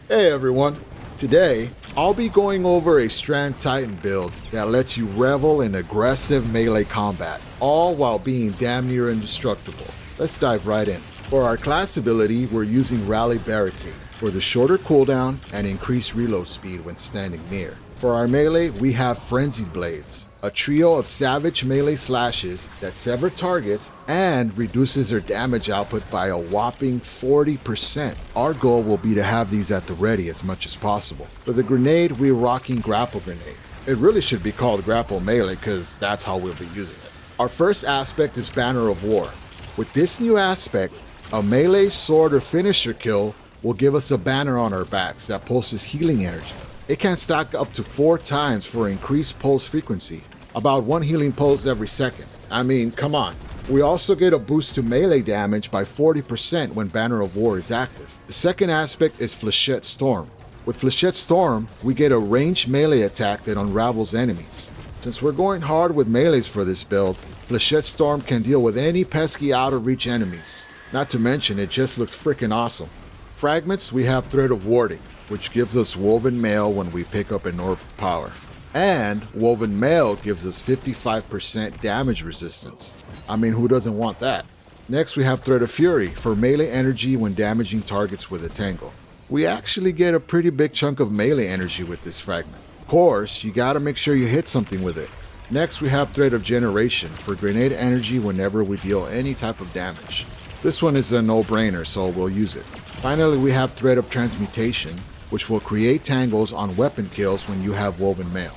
Hey everyone! Today, I'll be going over a Strand Titan build that lets you revel in aggressive melee combat, all while being damn near indestructible. Let's dive right in. For our class ability, we're using Rally Barricade for the shorter cooldown and increased reload speed when standing near. For our melee, we have Frenzied Blades, a trio of savage melee slashes that sever targets and reduces their damage output by a whopping 40%. Our goal will be to have these at the ready as much as possible. For the grenade, we're rocking Grapple Grenade. It really should be called Grapple Melee because that's how we'll be using it. Our first aspect is Banner of War. With this new aspect, a melee, sword, or finisher kill will give us a banner on our backs that pulses healing energy. It can stack up to 4 times for increased pulse frequency, about 1 healing pulse every second. I mean, come on. We also get a boost to melee damage by 40% when Banner of War is active. The second aspect is Flechette Storm. With Flechette Storm, we get a ranged melee attack that unravels enemies. Since we're going hard with melees for this build, Flechette Storm can deal with any pesky out-of-reach enemies. Not to mention, it just looks freaking awesome. Fragments, we have Thread of Warding, which gives us Woven Mail when we pick up an Orb of Power. And Woven Mail gives us 55% damage resistance. I mean, who doesn't want that? Next, we have Thread of Fury for melee energy when damaging targets with a tangle. We actually get a pretty big chunk of melee energy with this fragment. Of course, you gotta make sure you hit something with it. Next, we have Thread of Generation for grenade energy whenever we deal any type of damage. This one is a no-brainer, so we'll use it. Finally, we have Thread of Transmutation, which will create tangles on weapon kills when you have Woven Mail.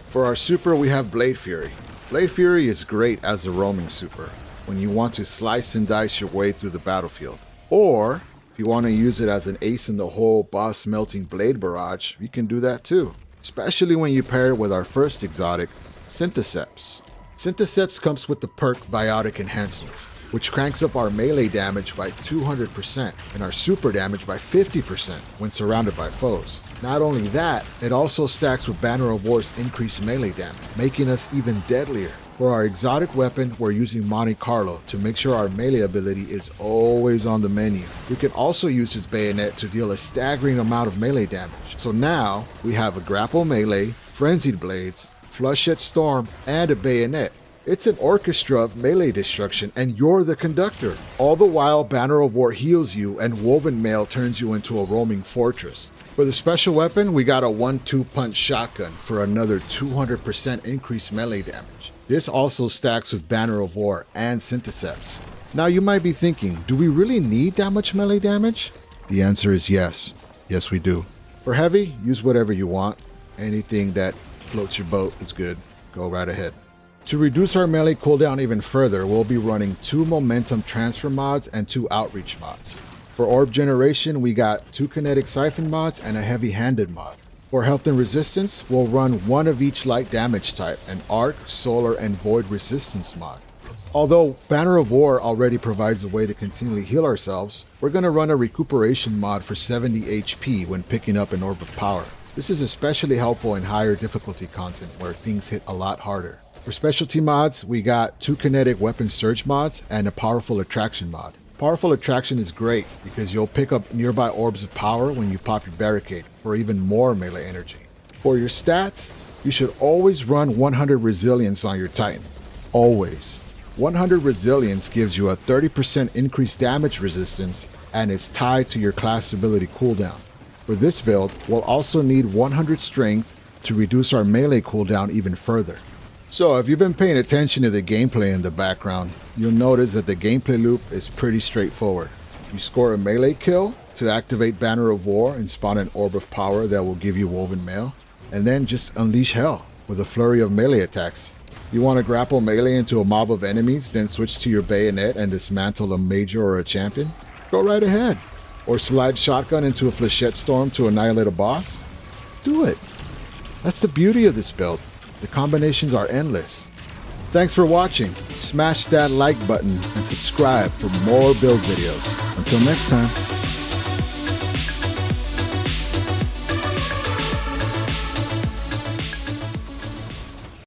For our super, we have Blade Fury. Blade Fury is great as a roaming super, when you want to slice and dice your way through the battlefield. Or, if you want to use it as an ace in the hole boss melting blade barrage, you can do that too. Especially when you pair it with our first exotic, Synthoceps. Synthoceps comes with the perk Biotic Enhancements, which cranks up our melee damage by 200% and our super damage by 50% when surrounded by foes. Not only that, it also stacks with Banner of War's increased melee damage, making us even deadlier. For our exotic weapon, we're using Monte Carlo to make sure our melee ability is always on the menu. We can also use his bayonet to deal a staggering amount of melee damage. So now, we have a Grapple Melee, Frenzied Blades, Flechette Storm, and a bayonet. It's an orchestra of melee destruction, and you're the conductor. All the while, Banner of War heals you, and Woven Mail turns you into a roaming fortress. For the special weapon, we got a 1-2 punch shotgun for another 200% increased melee damage. This also stacks with Banner of War and Synthoceps. Now you might be thinking, do we really need that much melee damage? The answer is yes. Yes, we do. For heavy, use whatever you want. Anything that floats your boat is good. Go right ahead. To reduce our melee cooldown even further, we'll be running 2 momentum transfer mods and 2 outreach mods. For orb generation, we got 2 kinetic siphon mods and a heavy-handed mod. For health and resistance, we'll run 1 of each light damage type, an arc, solar, and void resistance mod. Although Banner of War already provides a way to continually heal ourselves, we're going to run a recuperation mod for 70 HP when picking up an orb of power. This is especially helpful in higher difficulty content where things hit a lot harder. For specialty mods, we got 2 kinetic weapon surge mods and a powerful attraction mod. Powerful attraction is great because you'll pick up nearby orbs of power when you pop your barricade for even more melee energy. For your stats, you should always run 100 resilience on your Titan. Always. 100 resilience gives you a 30% increased damage resistance and is tied to your class ability cooldown. For this build, we'll also need 100 strength to reduce our melee cooldown even further. So if you've been paying attention to the gameplay in the background, you'll notice that the gameplay loop is pretty straightforward. You score a melee kill to activate Banner of War and spawn an Orb of Power that will give you Woven Mail, and then just unleash hell with a flurry of melee attacks. You want to grapple melee into a mob of enemies, then switch to your bayonet and dismantle a major or a champion? Go right ahead. Or slide shotgun into a Flechette Storm to annihilate a boss? Do it. That's the beauty of this build. The combinations are endless. Thanks for watching. Smash that like button and subscribe for more build videos. Until next time.